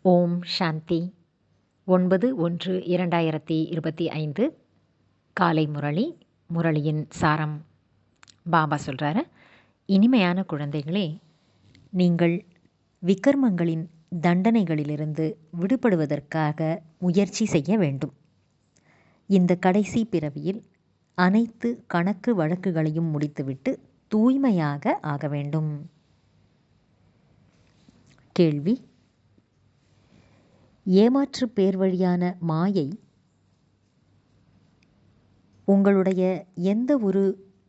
ஓம் சாந்தி. 9/1/2025 காலை முரளி. முரளியின் சாரம். பாபா சொல்கிறாரு, இனிமையான குழந்தைகளே, நீங்கள் விக்கர்மங்களின் தண்டனைகளிலிருந்து விடுபடுவதற்காக முயற்சி செய்ய வேண்டும். இந்த கடைசி பிறவியில் அனைத்து கணக்கு வழக்குகளையும் முடித்துவிட்டு தூய்மையாக ஆக வேண்டும். கேள்வி: ஏமாற்று பேர் வழியான மாயை உங்களுடைய எந்த ஒரு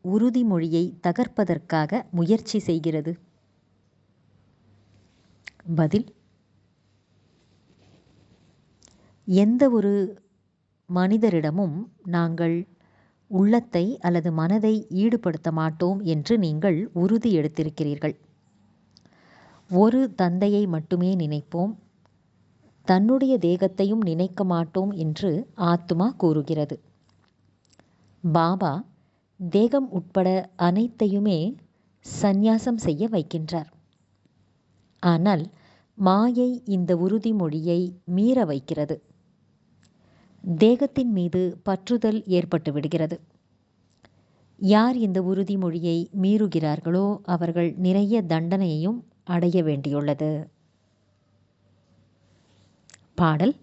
உறுதிமொழியை தகர்ப்பதற்காக முயற்சி செய்கிறது? பதில்: எந்த ஒரு மனிதரிடமும் நாங்கள் உள்ளத்தை அல்லது மனதை ஈடுபடுத்த மாட்டோம் என்று நீங்கள் உறுதி எடுத்திருக்கிறீர்கள். ஒரு தந்தையை மட்டுமே நினைப்போம், தன்னுடைய தேகத்தையும் நினைக்க மாட்டோம் என்று ஆத்மா கூறுகிறது. பாபா தேகம் உட்பட அனைத்தையுமே சந்நியாசம் செய்ய வைக்கின்றார். ஆனால் மாயை இந்த உறுதிமொழியை மீற வைக்கிறது. தேகத்தின் மீது பற்றுதல் ஏற்பட்டு விடுகிறது. யார் இந்த உறுதிமொழியை மீறுகிறார்களோ அவர்கள் நிறைய தண்டனையையும் அடைய வேண்டியுள்ளது. பாடல்: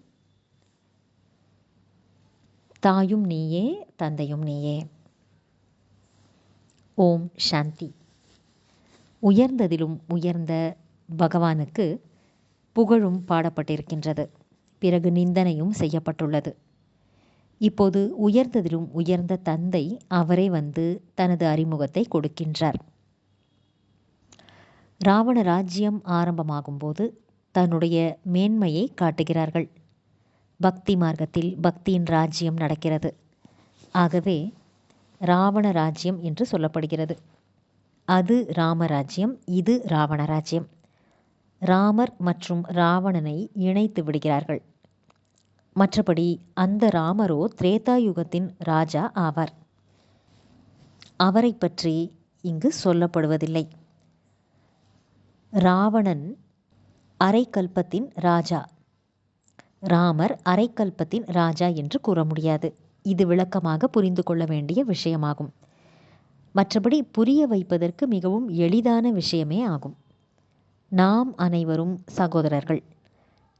தாயும் நீயே, தந்தையும் நீயே. ஓம் சாந்தி. உயர்ந்ததிலும் உயர்ந்த பகவானுக்கு புகழும் பாடப்பட்டிருக்கின்றது. பிறகு நிந்தனையும் செய்யப்பட்டுள்ளது. இப்போது உயர்ந்ததிலும் உயர்ந்த தந்தை அவரே வந்து தனது அறிமுகத்தை கொடுக்கின்றார். ராவண ராஜ்யம் ஆரம்பமாகும்போது தன்னுடைய மேன்மையை காட்டுகிறார்கள். பக்தி மார்க்கத்தில் பக்தியின் ராஜ்யம் நடக்கிறது. ஆகவே ராவண ராஜ்யம் என்று சொல்லப்படுகிறது. அது ராமராஜ்யம், இது ராவண ராஜ்யம். ராமர் மற்றும் ராவணனை இணைத்து விடுகிறார்கள். மற்றபடி அந்த ராமரோ திரேதாயுகத்தின் ராஜா ஆவார். அவரை பற்றி இங்கு சொல்லப்படுவதில்லை. ராவணன் அரைக்கல்பத்தின் ராஜா, ராமர் அரைக்கல்பத்தின் ராஜா என்று கூற முடியாது. இது விளக்கமாக புரிந்து கொள்ள வேண்டிய விஷயமாகும். மற்றபடி புரிய வைப்பதற்கு மிகவும் எளிதான விஷயமே ஆகும். நாம் அனைவரும் சகோதரர்கள்.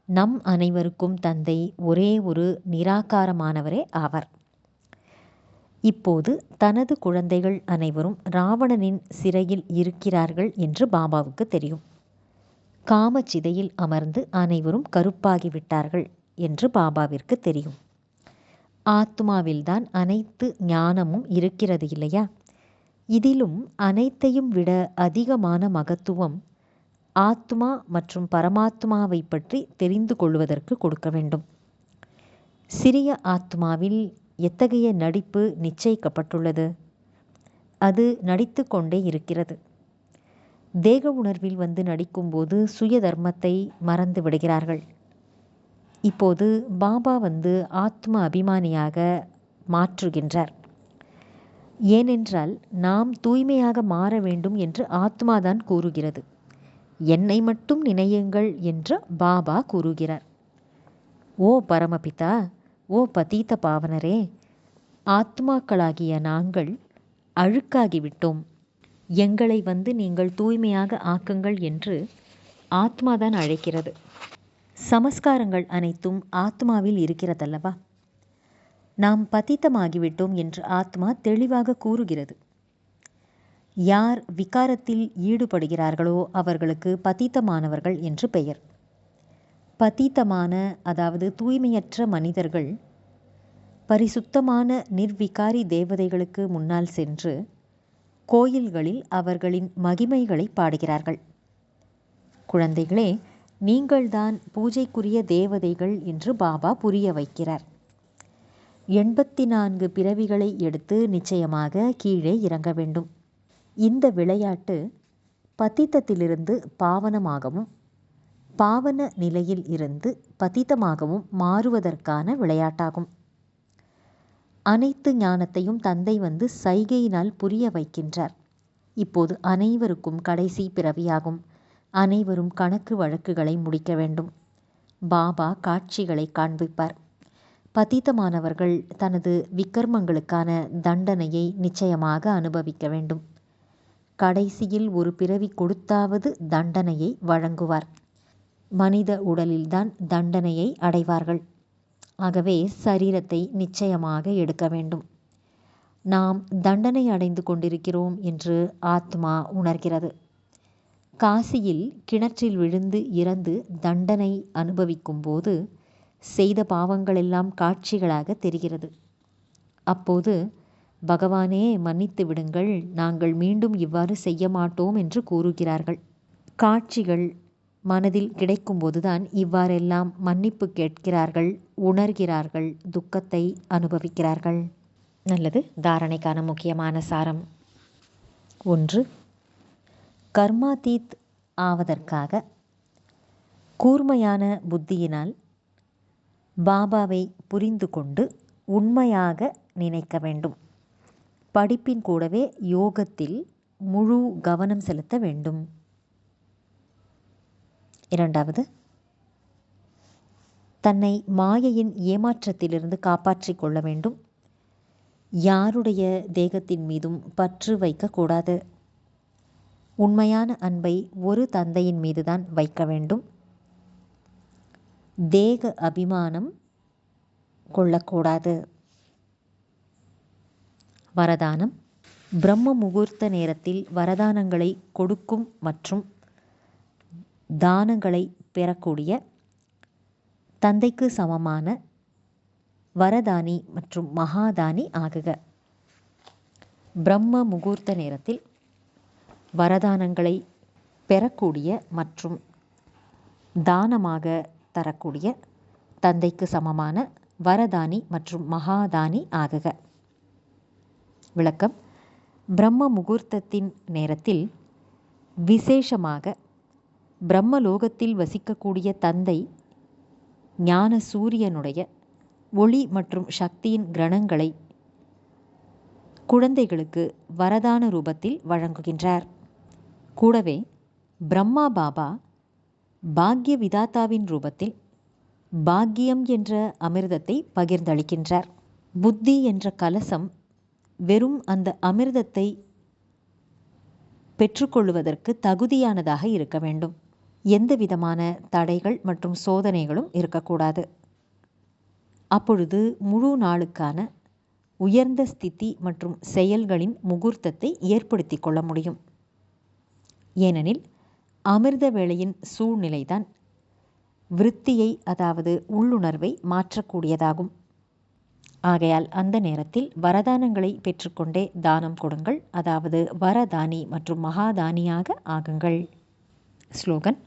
நம் அனைவருக்கும் தந்தை ஒரே ஒரு நிராகாரமானவரே ஆவார். இப்போது தனது குழந்தைகள் அனைவரும் ராவணனின் சிறையில் இருக்கிறார்கள் என்று பாபாவுக்கு தெரியும். காமச்சிதையில் அமர்ந்து அனைவரும் கருப்பாகிவிட்டார்கள் என்று பாபாவிற்கு தெரியும். ஆத்மாவில்தான் அனைத்து ஞானமும் இருக்கிறது இல்லையா? இதிலும் அனைத்தையும் விட அதிகமான மகத்துவம் ஆத்மா மற்றும் பரமாத்மாவை பற்றி தெரிந்து கொள்வதற்கு கொடுக்க வேண்டும். சிறிய ஆத்மாவில் எத்தகைய நடிப்பு நிச்சயிக்கப்பட்டுள்ளது? அது நடித்து கொண்டே இருக்கிறது. தேக உணர்வில் வந்து நடிக்கும்போது சுய தர்மத்தை மறந்து விடுகிறார்கள். இப்போது பாபா வந்து ஆத்ம அபிமானியாக மாற்றுகின்றார். ஏனென்றால் நாம் தூய்மையாக மாற வேண்டும் என்று ஆத்மாதான் கூறுகிறது. என்னை மட்டும் நினையுங்கள் என்று பாபா கூறுகிறார். ஓ பரமபிதா, ஓ பதீத பாவனரே, ஆத்மாக்களாகிய நாங்கள் அழுக்காகிவிட்டோம். எங்களை வந்து நீங்கள் தூய்மையாக ஆக்குங்கள் என்று ஆத்மாதான் அழைக்கிறது. சமஸ்காரங்கள் அனைத்தும் ஆத்மாவில் இருக்கிறதல்லவா? நாம் பதீத்தமாகிவிட்டோம் என்று ஆத்மா தெளிவாக கூறுகிறது. யார் விகாரத்தில் ஈடுபடுகிறார்களோ அவர்களுக்கு பதீத்தமானவர்கள் என்று பெயர். பதீத்தமான அதாவது தூய்மையற்ற மனிதர்கள் பரிசுத்தமான நிர்விகாரி தேவதைகளுக்கு முன்னால் சென்று கோயில்களில் அவர்களின் மகிமைகளை பாடுகிறார்கள். குழந்தைகளே, நீங்கள்தான் பூஜைக்குரிய தேவதைகள் என்று பாபா புரிய வைக்கிறார். 84 பிறவிகளை எடுத்து நிச்சயமாக கீழே இறங்க வேண்டும். இந்த விளையாட்டு பதீத்தத்திலிருந்து பாவனமாகவும் பாவன நிலையில் இருந்து பதீத்தமாகவும் மாறுவதற்கான விளையாட்டாகும். அனைத்து ஞானத்தையும் தந்தை வந்து சைகையினால் புரிய வைக்கின்றார். இப்போது அனைவருக்கும் கடைசி பிறவியாகும். அனைவரும் கணக்கு வழக்குகளை முடிக்க வேண்டும். பாபா காட்சிகளை காண்பிப்பார். பதீதமானவர்கள் தனது விக்கர்மங்களுக்கான தண்டனையை நிச்சயமாக அனுபவிக்க வேண்டும். கடைசியில் ஒரு பிறவி கொடுத்தாவது தண்டனையை வழங்குவார். மனித உடலில்தான் தண்டனையை அடைவார்கள். ஆகவே சரீரத்தை நிச்சயமாக எடுக்க வேண்டும். நாம் தண்டனை அடைந்து கொண்டிருக்கிறோம் என்று ஆத்மா உணர்கிறது. காசியில் கிணற்றில் விழுந்து இறந்து தண்டனை அனுபவிக்கும் போது செய்த பாவங்களெல்லாம் காட்சிகளாக தெரிகிறது. அப்போது பகவானே மன்னித்து விடுங்கள், நாங்கள் மீண்டும் இவ்வாறு செய்ய மாட்டோம் என்று கூறுகிறார்கள். காட்சிகள் மனதில் கிடைக்கும்போதுதான் இவ்வாறெல்லாம் மன்னிப்பு கேட்கிறார்கள், உணர்கிறார்கள், துக்கத்தை அனுபவிக்கிறார்கள். நல்லது. தாரணைக்கான முக்கியமான சாரம். 1. கர்மாதீத் ஆவதற்காக கூர்மையான புத்தியினால் பாபாவை புரிந்து கொண்டு உண்மையாக நினைக்க வேண்டும். படிப்பின் கூடவே யோகத்தில் முழு கவனம் செலுத்த வேண்டும். 2. தன்னை மாயையின் ஏமாற்றத்திலிருந்து காப்பாற்றிக் கொள்ள வேண்டும். யாருடைய தேகத்தின் மீதும் பற்று வைக்கக்கூடாது. உண்மையான அன்பை ஒரு தந்தையின் மீதுதான் வைக்க வேண்டும். தேக அபிமானம் கொள்ளக்கூடாது. வரதானம். பிரம்ம முகூர்த்த நேரத்தில் வரதானங்களை கொடுக்கும் மற்றும் தானங்களை பெறக்கூடிய தந்தைக்கு சமமான வரதானி மற்றும் மகாதானி ஆகுக. பிரம்ம முகூர்த்த நேரத்தில் வரதானங்களை பெறக்கூடிய மற்றும் தானமாக தரக்கூடிய தந்தைக்கு சமமான வரதானி மற்றும் மகாதானி ஆகுக. விளக்கம். பிரம்ம முகூர்த்தத்தின் நேரத்தில் விசேஷமாக பிரம்மலோகத்தில் வசிக்கக்கூடிய தந்தை ஞான சூரியனுடைய ஒளி மற்றும் சக்தியின் கிரணங்களை குழந்தைகளுக்கு வரதான ரூபத்தில் வழங்குகின்றார். கூடவே பிரம்மா பாபா பாக்ய விதாத்தாவின் ரூபத்தில் பாக்கியம் என்ற அமிர்தத்தை பகிர்ந்தளிக்கின்றார். புத்தி என்ற கலசம் வெறும் அந்த அமிர்தத்தை பெற்றுக்கொள்வதற்கு தகுதியானதாக இருக்க வேண்டும். எந்த விதமான தடைகள் மற்றும் சோதனைகளும் இருக்கக்கூடாது. அப்பொழுது முழு நாளுக்கான உயர்ந்த ஸ்திதி மற்றும் செயல்களின் முகூர்த்தத்தை ஏற்படுத்தி கொள்ள முடியும். ஏனெனில் அமிர்த வேளையின் சூழ்நிலைதான் விருத்தியை, அதாவது உள்ளுணர்வை மாற்றக்கூடியதாகும். ஆகையால் அந்த நேரத்தில் வரதானங்களை பெற்றுக்கொண்டே தானம் கொடுங்கள், அதாவது வரதானி மற்றும் மகாதானியாக ஆகுங்கள். ஸ்லோகன்.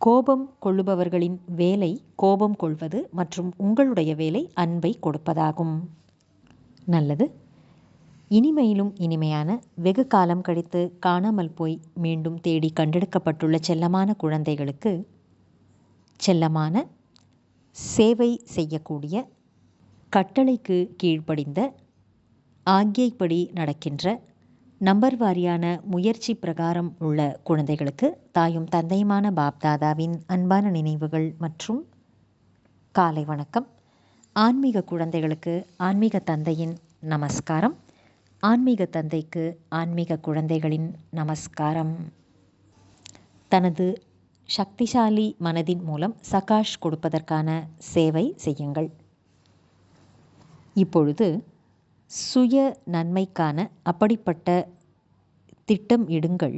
கோபம் கொள்ளுபவர்களின் வேலை கோபம் கொள்வது மற்றும் உங்களுடைய வேலை அன்பை கொடுப்பதாகும். நல்லது. இனிமையிலும் இனிமையான, வெகு காலம் கழித்து காணாமல் போய் மீண்டும் தேடி கண்டெடுக்கப்பட்டுள்ள செல்லமான குழந்தைகளுக்கு செல்லமான, சேவை செய்யக்கூடிய, கட்டளைக்கு கீழ்ப்படிந்த, ஆக்ஞைப்படி நடக்கின்ற, நம்பர் வாரியான முயற்சி பிரகாரம் உள்ள குழந்தைகளுக்கு தாயும் தந்தையுமான பாப்தாதாவின் அன்பான நினைவுகள் மற்றும் காலை வணக்கம். ஆன்மீக குழந்தைகளுக்கு ஆன்மீக தந்தையின் நமஸ்காரம். ஆன்மீக தந்தைக்கு ஆன்மீக குழந்தைகளின் நமஸ்காரம். தனது சக்திசாலி மனதின் மூலம் சகாஷ் கொடுப்பதற்கான சேவை செய்யுங்கள். இப்பொழுது சுய நன்மைக்கான அப்படிப்பட்ட திட்டம் இடுங்கள்.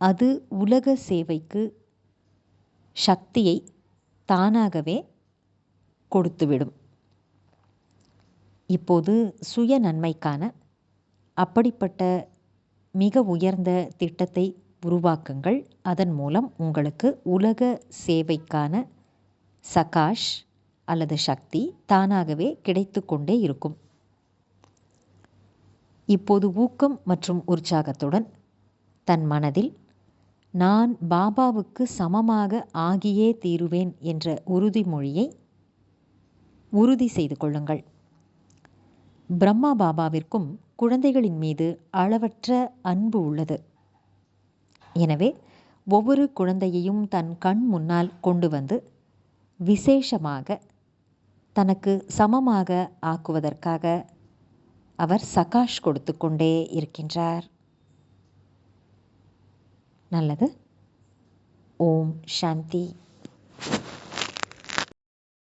அது உலக சேவைக்கு சக்தியை தானாகவே கொடுத்துவிடும். இப்போது சுய நன்மைக்கான அப்படிப்பட்ட மிக உயர்ந்த திட்டத்தை உருவாக்குங்கள். அதன் மூலம் உங்களுக்கு உலக சேவைக்கான சகாஷ் அல்லது சக்தி தானாகவே கிடைத்து கொண்டே இருக்கும். இப்போது ஊக்கம் மற்றும் உற்சாகத்துடன் தன் மனதில் நான் பாபாவுக்கு சமமாக ஆகியே தீருவேன் என்ற உறுதிமொழியை உறுதி செய்து கொள்ளுங்கள். பிரம்மா பாபாவிற்கும் குழந்தைகளின் மீது அளவற்ற அன்பு உள்ளது. எனவே ஒவ்வொரு குழந்தையையும் தன் கண் முன்னால் கொண்டு வந்து விசேஷமாக தனக்கு சமமாக ஆக்குவதற்காக அவர் சகாஷ் கொடுத்து கொண்டே இருக்கின்றார். நல்லது. ஓம் சாந்தி.